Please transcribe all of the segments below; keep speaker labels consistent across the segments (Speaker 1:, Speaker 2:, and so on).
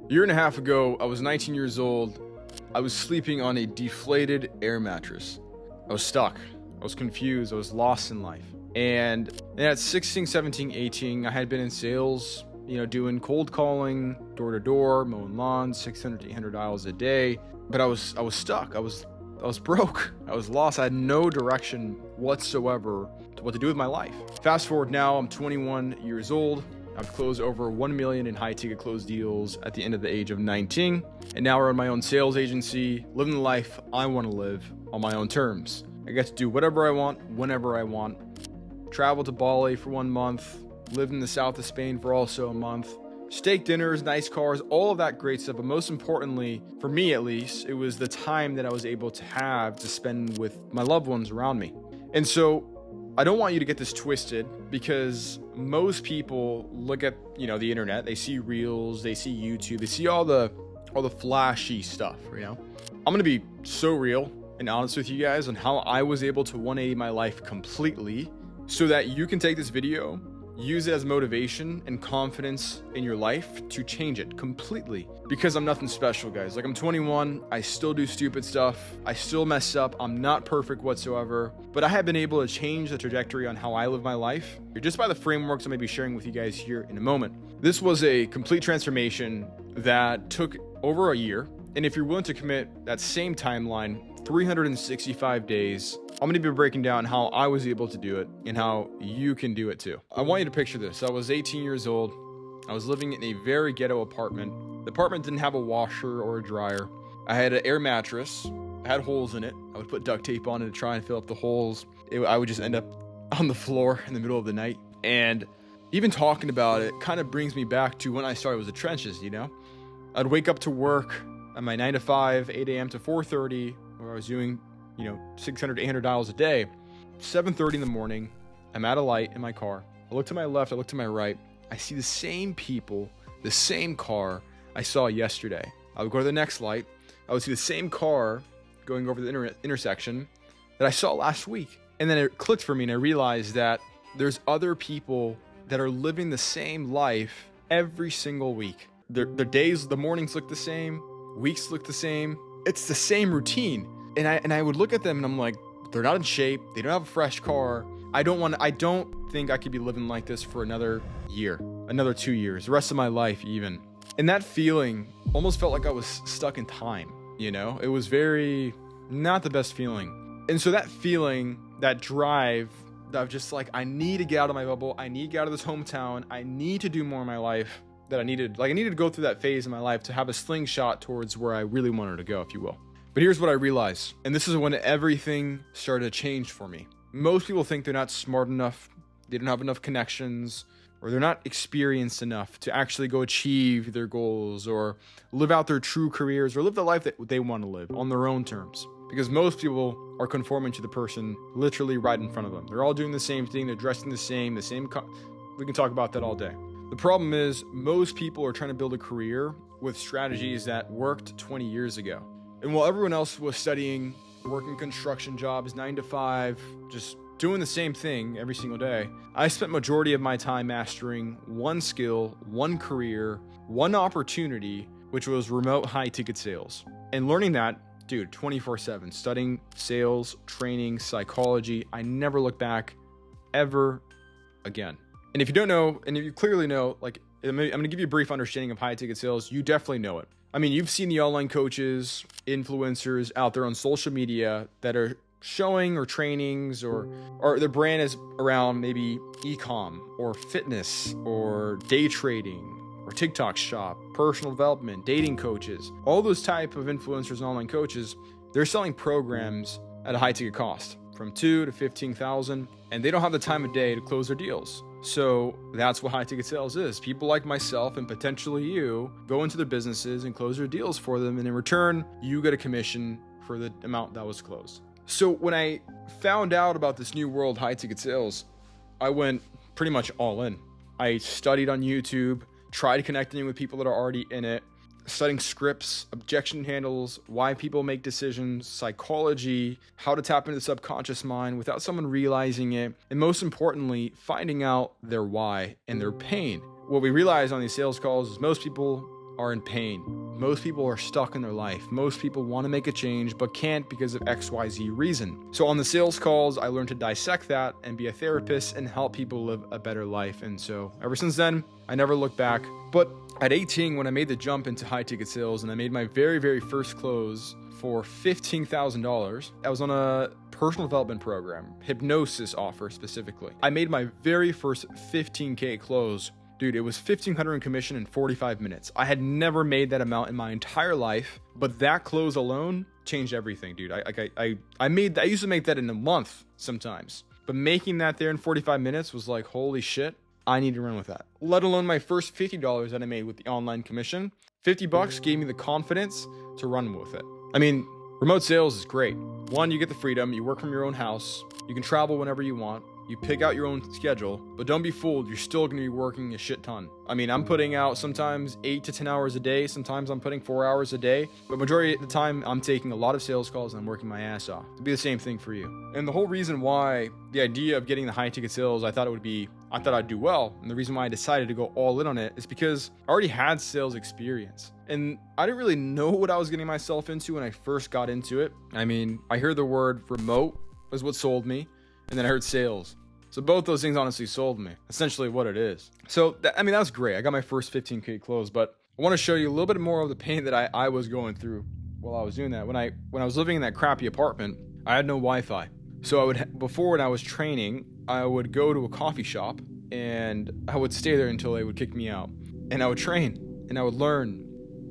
Speaker 1: A year and a half ago, I was 19 years old. I was sleeping on a deflated air mattress. I was stuck. I was confused. I was lost in life. And at 16, 17, 18, I had been in sales, doing cold calling, door to door, mowing lawns, 600 to 800 dials a day. But I was stuck. I was broke. I was lost. I had no direction whatsoever to what to do with my life. Fast forward now, I'm 21 years old. I've closed over 1 million in high ticket close deals at the end of the age of 19. And now I run my own sales agency, living the life I want to live on my own terms. I get to do whatever I want, whenever I want. Travel to Bali for 1 month, live in the south of Spain for also a month. Steak dinners, nice cars, all of that great stuff. But most importantly, for me at least, it was the time that I was able to have to spend with my loved ones around me. And so I don't want you to get this twisted, because most people look at, the internet, they see reels, they see YouTube, they see all the flashy stuff, I'm going to be so real and honest with you guys on how I was able to 180 my life completely, so that you can take this video, use it as motivation and confidence in your life to change it completely. Because I'm nothing special, guys. Like, I'm 21, I still do stupid stuff, I still mess up, I'm not perfect whatsoever, but I have been able to change the trajectory on how I live my life just by the frameworks I'm going to be sharing with you guys here in a moment. This was a complete transformation that took over a year, and if you're willing to commit that same timeline, 365 days, I'm going to be breaking down how I was able to do it and how you can do it too. I want you to picture this. I was 18 years old. I was living in a very ghetto apartment. The apartment didn't have a washer or a dryer. I had an air mattress. I had holes in it. I would put duct tape on it to try and fill up the holes. I would just end up on the floor in the middle of the night. And even talking about it kind of brings me back to when I started with the trenches, I'd wake up to work at my 9 to 5, 8 a.m. to 4:30, where I was doing 600 to 800 dials a day. 7:30 in the morning, I'm at a light in my car. I look to my left, I look to my right. I see the same people, the same car I saw yesterday. I would go to the next light. I would see the same car going over the intersection that I saw last week. And then it clicked for me, and I realized that there's other people that are living the same life every single week. Their days, the mornings look the same, weeks look the same. It's the same routine. And I would look at them and I'm like, they're not in shape. They don't have a fresh car. I don't think I could be living like this for another year, another 2 years, the rest of my life even. And that feeling almost felt like I was stuck in time. It was very not the best feeling. And so that feeling, that drive, that was just like, I need to get out of my bubble. I need to get out of this hometown. I need to do more in my life that I needed to go through that phase in my life to have a slingshot towards where I really wanted to go, if you will. But here's what I realized, and this is when everything started to change for me. Most people think they're not smart enough, they don't have enough connections, or they're not experienced enough to actually go achieve their goals or live out their true careers or live the life that they want to live on their own terms. Because most people are conforming to the person literally right in front of them. They're all doing the same thing, they're dressing the same we can talk about that all day. The problem is most people are trying to build a career with strategies that worked 20 years ago. And while everyone else was studying, working construction jobs, 9 to 5, just doing the same thing every single day, I spent majority of my time mastering one skill, one career, one opportunity, which was remote high ticket sales. And learning that, 24/7, studying sales, training, psychology, I never looked back ever again. And if you don't know, and if you clearly know, I'm going to give you a brief understanding of high ticket sales. You definitely know it. I mean, you've seen the online coaches, influencers out there on social media that are showing or trainings or their brand is around maybe e-com or fitness or day trading or TikTok shop, personal development, dating coaches, all those type of influencers and online coaches, they're selling programs at a high ticket cost from $2,000 to $15,000, and they don't have the time of day to close their deals. So that's what high ticket sales is. People like myself and potentially you go into their businesses and close their deals for them. And in return, you get a commission for the amount that was closed. So when I found out about this new world, high ticket sales, I went pretty much all in. I studied on YouTube, tried connecting with people that are already in it, studying scripts, objection handles, why people make decisions, psychology, how to tap into the subconscious mind without someone realizing it, and most importantly, finding out their why and their pain. What we realize on these sales calls is most people are in pain. Most people are stuck in their life. Most people want to make a change, but can't because of XYZ reason. So on the sales calls, I learned to dissect that and be a therapist and help people live a better life. And so ever since then, I never looked back. But at 18, when I made the jump into high ticket sales and I made my very, very first close for $15,000, I was on a personal development program, hypnosis offer specifically. I made my very first 15K close. Dude, it was $1,500 in commission in 45 minutes. I had never made that amount in my entire life, but that close alone changed everything, dude. I used to make that in a month sometimes, but making that there in 45 minutes was like, holy shit, I need to run with that. Let alone my first $50 that I made with the online commission. $50 gave me the confidence to run with it. I mean, remote sales is great. One, you get the freedom, you work from your own house, you can travel whenever you want. You pick out your own schedule, but don't be fooled. You're still going to be working a shit ton. I mean, I'm putting out sometimes 8 to 10 hours a day. Sometimes I'm putting 4 hours a day, but majority of the time I'm taking a lot of sales calls and I'm working my ass off. It'll be the same thing for you. And the whole reason why the idea of getting the high ticket sales, I thought I'd do well. And the reason why I decided to go all in on it is because I already had sales experience. And I didn't really know what I was getting myself into when I first got into it. I mean, I heard the word remote was what sold me. And then I heard sales. So both those things honestly sold me, essentially what it is. So, that was great. I got my first 15K close, but I want to show you a little bit more of the pain that I was going through while I was doing that. When I was living in that crappy apartment, I had no Wi-Fi. So before when I was training, I would go to a coffee shop and I would stay there until they would kick me out. And I would train and I would learn.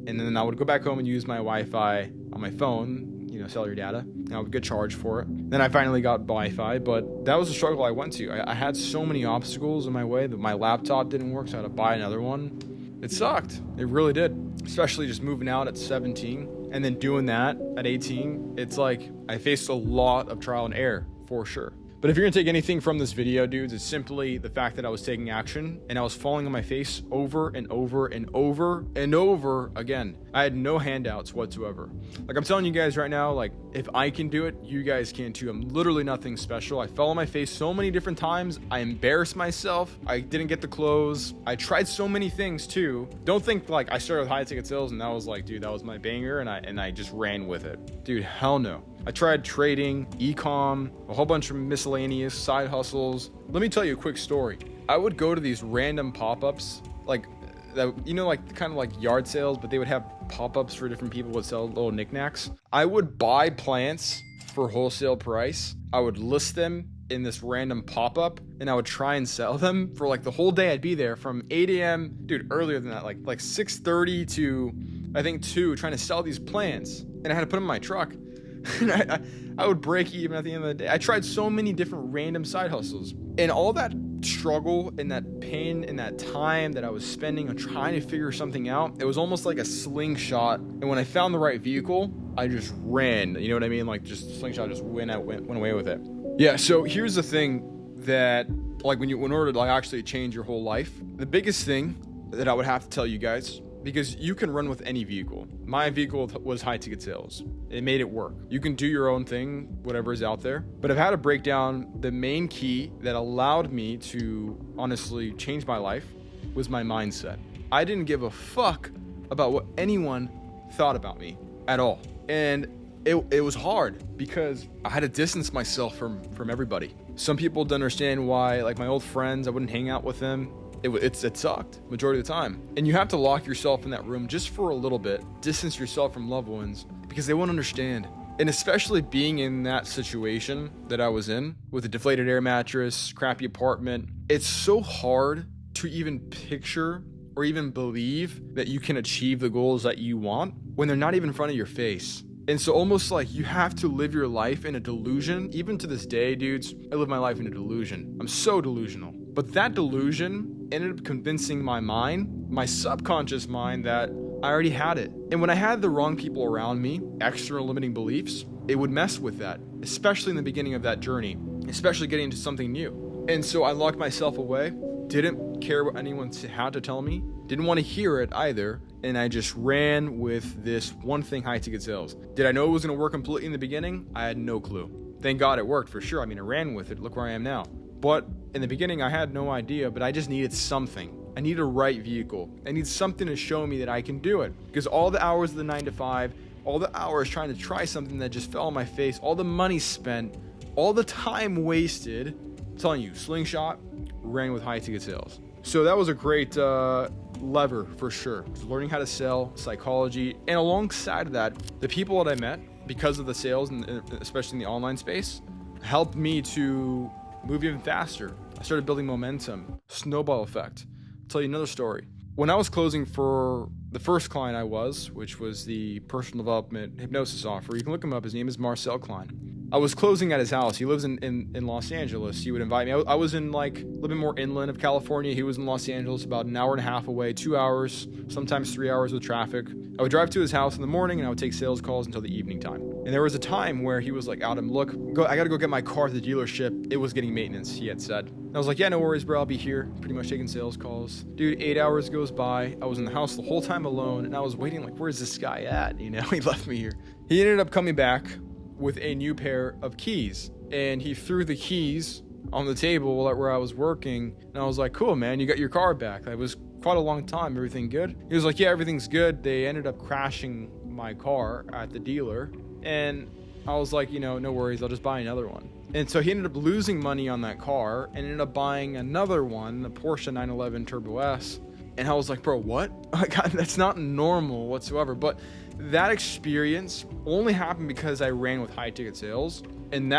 Speaker 1: And then I would go back home and use my Wi-Fi on my phone, cellular data, and I would get charged for it. Then I finally got Wi-Fi, but that was a struggle I went to. I had so many obstacles in my way that my laptop didn't work, so I had to buy another one. It sucked. It really did. Especially just moving out at 17 and then doing that at 18. It's like I faced a lot of trial and error for sure. But if you're gonna take anything from this video, dudes, it's simply the fact that I was taking action and I was falling on my face over and over and over and over again. I had no handouts whatsoever. Like I'm telling you guys right now, like if I can do it, you guys can too. I'm literally nothing special. I fell on my face so many different times. I embarrassed myself. I didn't get the close. I tried so many things too. Don't think like I started with high ticket sales and that was like, dude, that was my banger and I just ran with it. Dude, hell no. I tried trading, e-com, a whole bunch of miscellaneous side hustles. Let me tell you a quick story. I would go to these random pop-ups, like kind of like yard sales, but they would have pop-ups for different people would sell little knickknacks. I would buy plants for wholesale price. I would list them in this random pop-up and I would try and sell them for like the whole day. I'd be there from 8 a.m. dude, earlier than that, like 6:30 to I think 2, trying to sell these plants, and I had to put them in my truck. And I would break even at the end of the day. I tried so many different random side hustles, and all that struggle and that pain and that time that I was spending on trying to figure something out, it was almost like a slingshot. And when I found the right vehicle, I just ran. You know what I mean? Like just slingshot, just went away with it. Yeah. So here's the thing that like in order to like actually change your whole life, the biggest thing that I would have to tell you guys, because you can run with any vehicle. My vehicle was high ticket sales. It made it work. You can do your own thing, whatever is out there. But I've had to break down the main key that allowed me to honestly change my life was my mindset. I didn't give a fuck about what anyone thought about me at all. And it was hard because I had to distance myself from everybody. Some people didn't understand why, like my old friends, I wouldn't hang out with them. It sucked majority of the time. And you have to lock yourself in that room just for a little bit, distance yourself from loved ones because they won't understand. And especially being in that situation that I was in with a deflated air mattress, crappy apartment, it's so hard to even picture or even believe that you can achieve the goals that you want when they're not even in front of your face. And so almost like you have to live your life in a delusion. Even to this day, dudes, I live my life in a delusion. I'm so delusional. But that delusion ended up convincing my mind, my subconscious mind, that I already had it. And when I had the wrong people around me, external limiting beliefs, it would mess with that, especially in the beginning of that journey, especially getting into something new. And so I locked myself away, didn't care what anyone had to tell me, didn't want to hear it either, and I just ran with this one thing, high ticket sales. Did I know it was going to work completely in the beginning? I had no clue. Thank God it worked for sure. I mean, I ran with it. Look where I am now. But in the beginning, I had no idea, but I just needed something. I need a right vehicle. I need something to show me that I can do it. Because all the hours of the 9 to 5, all the hours trying to try something that just fell on my face, all the money spent, all the time wasted, I'm telling you, Slingshot ran with high ticket sales. So that was a great lever for sure. Learning how to sell, psychology, and alongside of that, the people that I met because of the sales, and especially in the online space, helped me to move even faster. I started building momentum, snowball effect. I'll tell you another story. When I was closing for the first client which was the personal development hypnosis offer, you can look him up. His name is Marcel Klein. I was closing at his house. He lives in Los Angeles. He would invite me. I was in like a little bit more inland of California. He was in Los Angeles, about an hour and a half away, 2 hours, sometimes 3 hours with traffic. I would drive to his house in the morning and I would take sales calls until the evening time. And there was a time where he was like, Adam, look, I got to go get my car to the dealership. It was getting maintenance, he had said. And I was like, yeah, no worries, bro. I'll be here. Pretty much taking sales calls. Dude, 8 hours goes by. I was in the house the whole time alone and I was waiting like, where's this guy at? You know, he left me here. He ended up coming back with a new pair of keys, and he threw the keys on the table where I was working, and I was like, cool, man, you got your car back. That was quite a long time. Everything good? He was like, yeah, everything's good. They ended up crashing my car at the dealer, and I was like, you know, no worries, I'll just buy another one. And so he ended up losing money on that car and ended up buying another one, the Porsche 911 Turbo S. And I was like, bro, what? That's not normal whatsoever. But that experience only happened because I ran with high ticket sales. And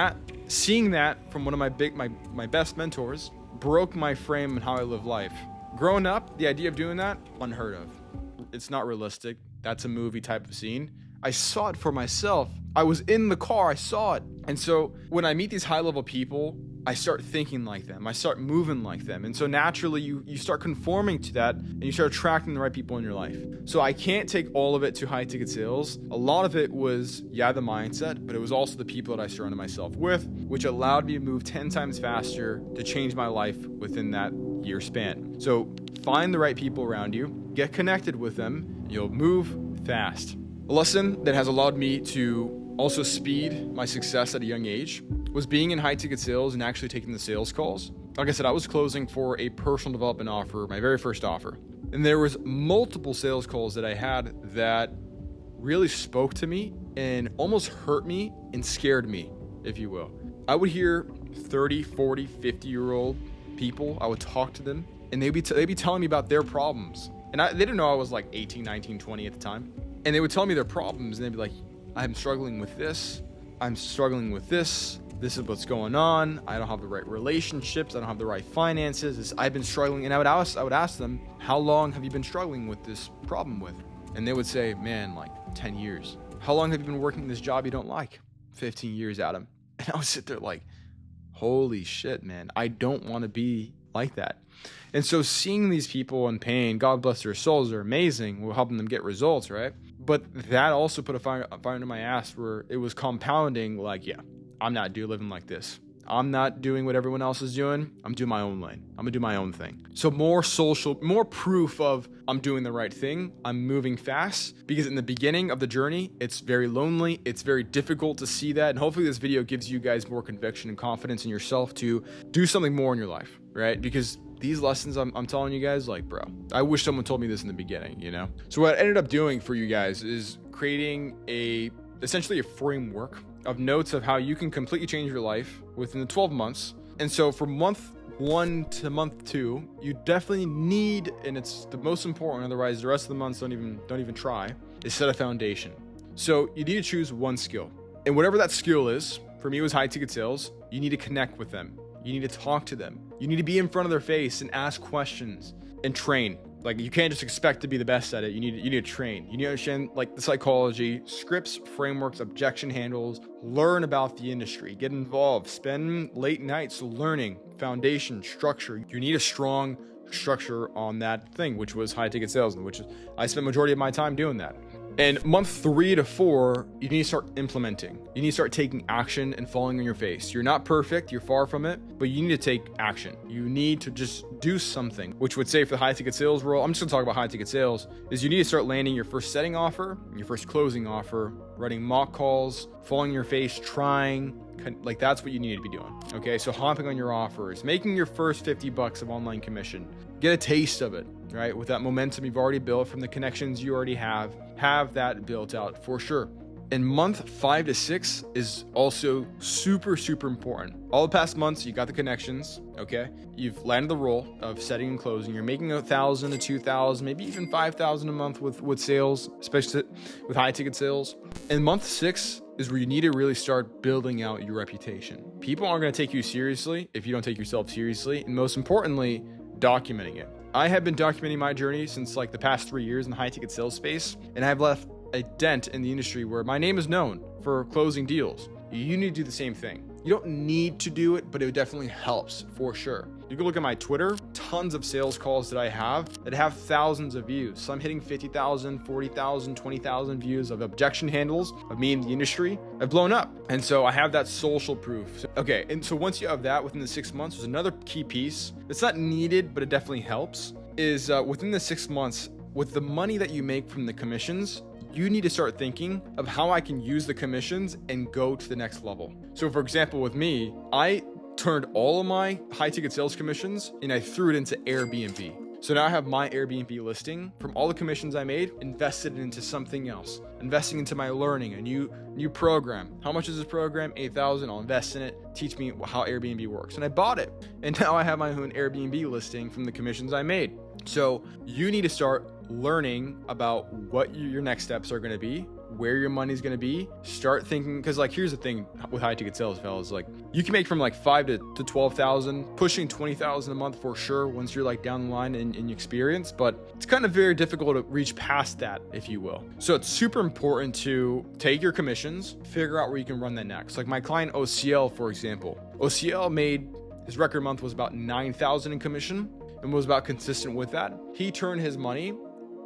Speaker 1: seeing that from one of my best mentors broke my frame and how I live life. Growing up, the idea of doing that, unheard of. It's not realistic. That's a movie type of scene. I saw it for myself. I was in the car, I saw it. And so when I meet these high level people, I start thinking like them. I start moving like them. And so naturally you start conforming to that and you start attracting the right people in your life. So I can't take all of it to high ticket sales. A lot of it was, the mindset, but it was also the people that I surrounded myself with, which allowed me to move 10 times faster to change my life within that year span. So find the right people around you, get connected with them, and you'll move fast. A lesson that has allowed me to also speed my success at a young age was being in high ticket sales and actually taking the sales calls. Like I said, I was closing for a personal development offer, my very first offer. And there was multiple sales calls that I had that really spoke to me and almost hurt me and scared me, if you will. I would hear 30, 40, 50-year-old people. I would talk to them and they'd be telling me about their problems. And they didn't know I was like 18, 19, 20 at the time. And they would tell me their problems and they'd be like, I'm struggling with this. I'm struggling with this. This is what's going on. I don't have the right relationships. I don't have the right finances. I've been struggling. And I would ask them, how long have you been struggling with this problem with? And they would say, man, like 10 years. How long have you been working this job you don't like? 15 years, Adam. And I would sit there like, holy shit, man. I don't want to be like that. And so seeing these people in pain, God bless their souls, they're amazing. We're helping them get results, right? But that also put a fire under my ass where it was compounding like, yeah, I'm not living like this. I'm not doing what everyone else is doing. I'm doing my own lane. I'm gonna do my own thing. So more proof of I'm doing the right thing. I'm moving fast, because in the beginning of the journey, it's very lonely. It's very difficult to see that. And hopefully this video gives you guys more conviction and confidence in yourself to do something more in your life, right? Because these lessons I'm telling you guys, like, bro, I wish someone told me this in the beginning, you know? So what I ended up doing for you guys is creating essentially a framework of notes of how you can completely change your life within the 12 months. And so from month 1 to month 2, you definitely need, and it's the most important, otherwise the rest of the months don't even try, is set a foundation. So you need to choose one skill. And whatever that skill is, for me it was high ticket sales, you need to connect with them. You need to talk to them. You need to be in front of their face and ask questions and train. Like, you can't just expect to be the best at it. You need to train. You need to understand like the psychology, scripts, frameworks, objection handles, learn about the industry, get involved, spend late nights learning, foundation, structure. You need a strong structure on that thing, which was high ticket sales, and I spent majority of my time doing that. And month 3 to 4, you need to start implementing. You need to start taking action and falling on your face. You're not perfect, you're far from it, but you need to take action. You need to just do something, which would say for the high ticket sales role, I'm just gonna talk about high ticket sales, is you need to start landing your first setting offer, your first closing offer, writing mock calls, falling on your face, trying, like that's what you need to be doing. Okay, so hopping on your offers, making your first $50 of online commission, get a taste of it, right? With that momentum you've already built from the connections you already have that built out for sure. And month 5 to 6 is also super, super important. All the past months, you got the connections, okay? You've landed the role of setting and closing. You're making 1,000 to 2,000, maybe even 5,000 a month with sales, especially with high ticket sales. And month 6 is where you need to really start building out your reputation. People aren't gonna take you seriously if you don't take yourself seriously. And most importantly, documenting it. I have been documenting my journey since like the past 3 years in the high ticket sales space, and I've left a dent in the industry where my name is known for closing deals. You need to do the same thing. You don't need to do it, but it definitely helps for sure. You can look at my Twitter, tons of sales calls that I have thousands of views. So I'm hitting 50,000, 40,000, 20,000 views of objection handles of me in the industry. I've blown up. And so I have that social proof. Okay, and so once you have that within the 6 months, there's another key piece. It's not needed, but it definitely helps, is within the 6 months, with the money that you make from the commissions, you need to start thinking of how I can use the commissions and go to the next level. So for example, with me, I turned all of my high ticket sales commissions and I threw it into Airbnb. So now I have my Airbnb listing from all the commissions I made, invested into something else, investing into my learning, a new program. How much is this program? 8,000. I'll invest in it. Teach me how Airbnb works. And I bought it. And now I have my own Airbnb listing from the commissions I made. So you need to start learning about what your next steps are going to be, where your money's going to be. Start thinking, because like here's the thing with high ticket sales, fellas, like you can make from like 5 to 12,000, pushing 20,000 a month for sure once you're like down the line in experience, but it's kind of very difficult to reach past that, if you will. So it's super important to take your commissions, figure out where you can run that next. Like my client OCL, for example, OCL made his record month was about 9,000 in commission and was about consistent with that. He turned his money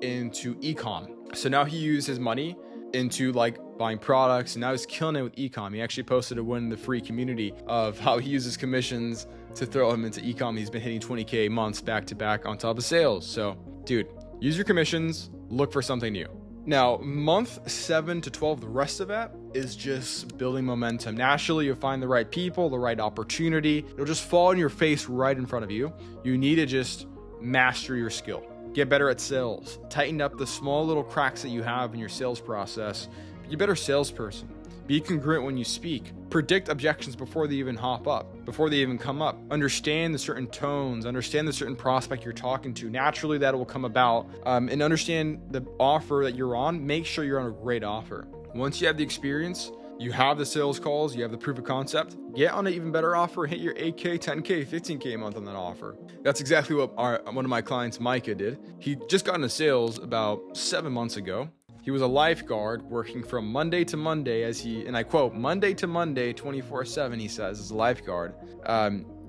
Speaker 1: into e-com. So now he used his money into like buying products, and now he's killing it with e-com. He actually posted a win in the free community of how he uses commissions to throw him into e-com. He's been hitting 20K months back to back on top of sales. So dude, use your commissions, look for something new. Now, month 7 to 12, the rest of that is just building momentum. Naturally, you'll find the right people, the right opportunity. It'll just fall in your face right in front of you. You need to just master your skill. Get better at sales. Tighten up the small little cracks that you have in your sales process. Be a better salesperson. Be congruent when you speak. Predict objections before they even hop up, before they even come up. Understand the certain tones, understand the certain prospect you're talking to. Naturally, that will come about. And understand the offer that you're on. Make sure you're on a great offer. Once you have the experience, you have the sales calls, you have the proof of concept, get on an even better offer, hit your 8K, 10K, 15K a month on that offer. That's exactly what one of my clients, Micah, did. He just got into sales about 7 months ago. He was a lifeguard working from Monday to Monday and I quote, Monday to Monday, 24/7, he says, as a lifeguard.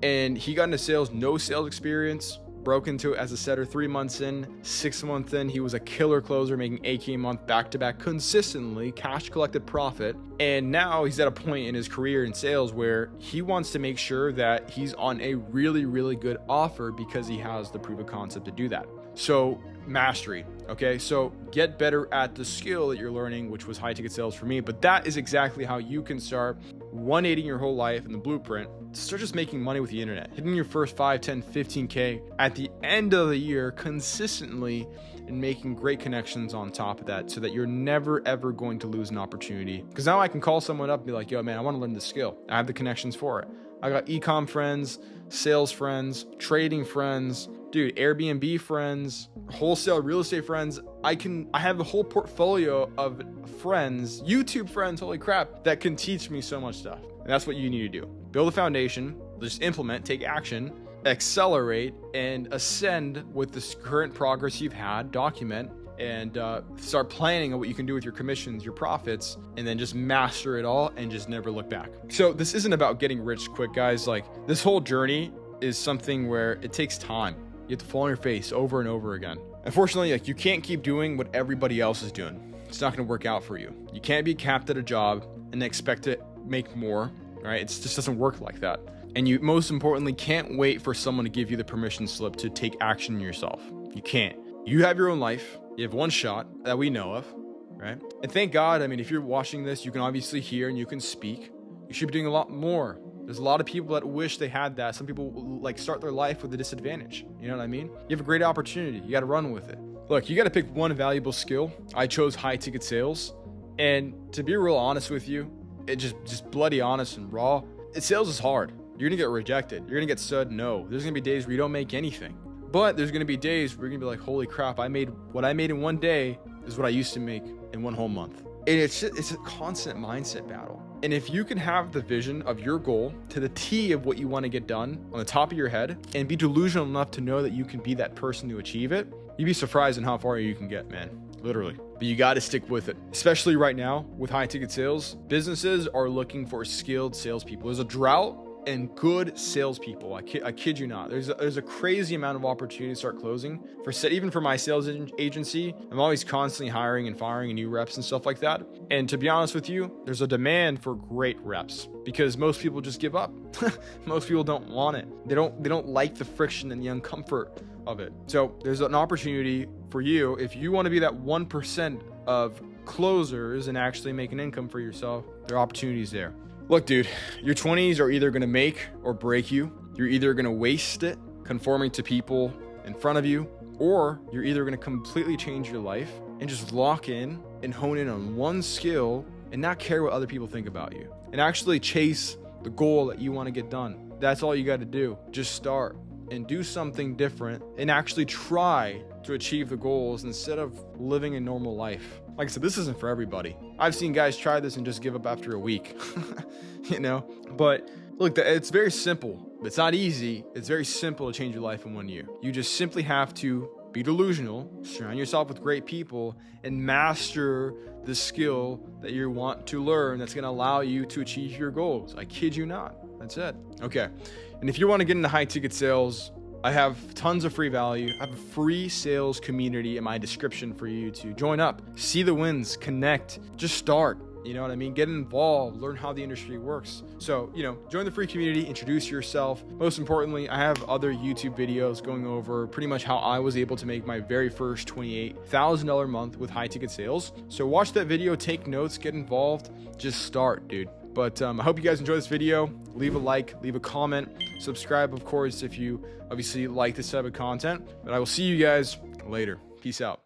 Speaker 1: And he got into sales, no sales experience, broke into it as a setter 3 months in. 6 months in, he was a killer closer, making 8K a month back-to-back consistently, cash collected profit. And now he's at a point in his career in sales where he wants to make sure that he's on a really, really good offer because he has the proof of concept to do that. So mastery, okay? So get better at the skill that you're learning, which was high ticket sales for me, but that is exactly how you can start 180 your whole life in the blueprint. Start just making money with the internet, hitting your first 5, 10, 15K at the end of the year consistently, and making great connections on top of that so that you're never ever going to lose an opportunity. Because now I can call someone up and be like, yo man, I want to learn this skill. I have the connections for it. I got e-com friends, sales friends, trading friends, dude, Airbnb friends, wholesale real estate friends. I have a whole portfolio of friends, YouTube friends, holy crap, that can teach me so much stuff. And that's what you need to do. Build a foundation, just implement, take action, accelerate, and ascend with this current progress you've had, document, and start planning on what you can do with your commissions, your profits, and then just master it all and just never look back. So this isn't about getting rich quick, guys. Like, this whole journey is something where it takes time. You have to fall on your face over and over again. Unfortunately, like, you can't keep doing what everybody else is doing. it's not going to work out for you. You can't be capped at a job and expect to make more, right? It just doesn't work like that. And you, most importantly, can't wait for someone to give you the permission slip to take action yourself. You can't. You have your own life. You have one shot that we know of, right? And thank God, I mean, if you're watching this, you can obviously hear and you can speak. You should be doing a lot more. There's a lot of people that wish they had that. Some people like start their life with a disadvantage. You know what I mean? You have a great opportunity. You got to run with it. Look, you got to pick one valuable skill. I chose high ticket sales. And to be real honest with you, it just bloody honest and raw, sales is hard. You're going to get rejected. You're going to get said no. There's going to be days where you don't make anything. But there's going to be days where you're going to be like, holy crap, what I made in one day is what I used to make in one whole month. And it's a constant mindset battle. And if you can have the vision of your goal to the T of what you want to get done on the top of your head and be delusional enough to know that you can be that person to achieve it, you'd be surprised in how far you can get, man. Literally. But you got to stick with it. Especially right now with high ticket sales, businesses are looking for skilled salespeople. There's a drought and good salespeople. I kid you not. There's a crazy amount of opportunity to start closing. Even for my sales agency, I'm always constantly hiring and firing new reps and stuff like that. And to be honest with you, there's a demand for great reps because most people just give up. Most people don't want it. They don't like the friction and the uncomfort of it. So there's an opportunity for you if you want to be that 1% of closers and actually make an income for yourself. There are opportunities there. Look, dude, your 20s are either going to make or break you. You're either going to waste it conforming to people in front of you, or you're either going to completely change your life and just lock in and hone in on one skill and not care what other people think about you and actually chase the goal that you want to get done. That's all you got to do. Just start and do something different and actually try to achieve the goals instead of living a normal life. Like I said, this isn't for everybody. I've seen guys try this and just give up after a week, you know? But look, it's very simple. It's not easy. It's very simple to change your life in 1 year. You just simply have to be delusional, surround yourself with great people, and master the skill that you want to learn that's going to allow you to achieve your goals. I kid you not. That's it. Okay. And if you want to get into high ticket sales, I have tons of free value. I have a free sales community in my description for you to join up, see the wins, connect, just start. You know what I mean? Get involved, learn how the industry works. So, join the free community, introduce yourself. Most importantly, I have other YouTube videos going over pretty much how I was able to make my very first $28,000 month with high ticket sales. So watch that video, take notes, get involved, just start, dude. But I hope you guys enjoy this video. Leave a like, leave a comment, subscribe, of course, if you obviously like this type of content. But I will see you guys later. Peace out.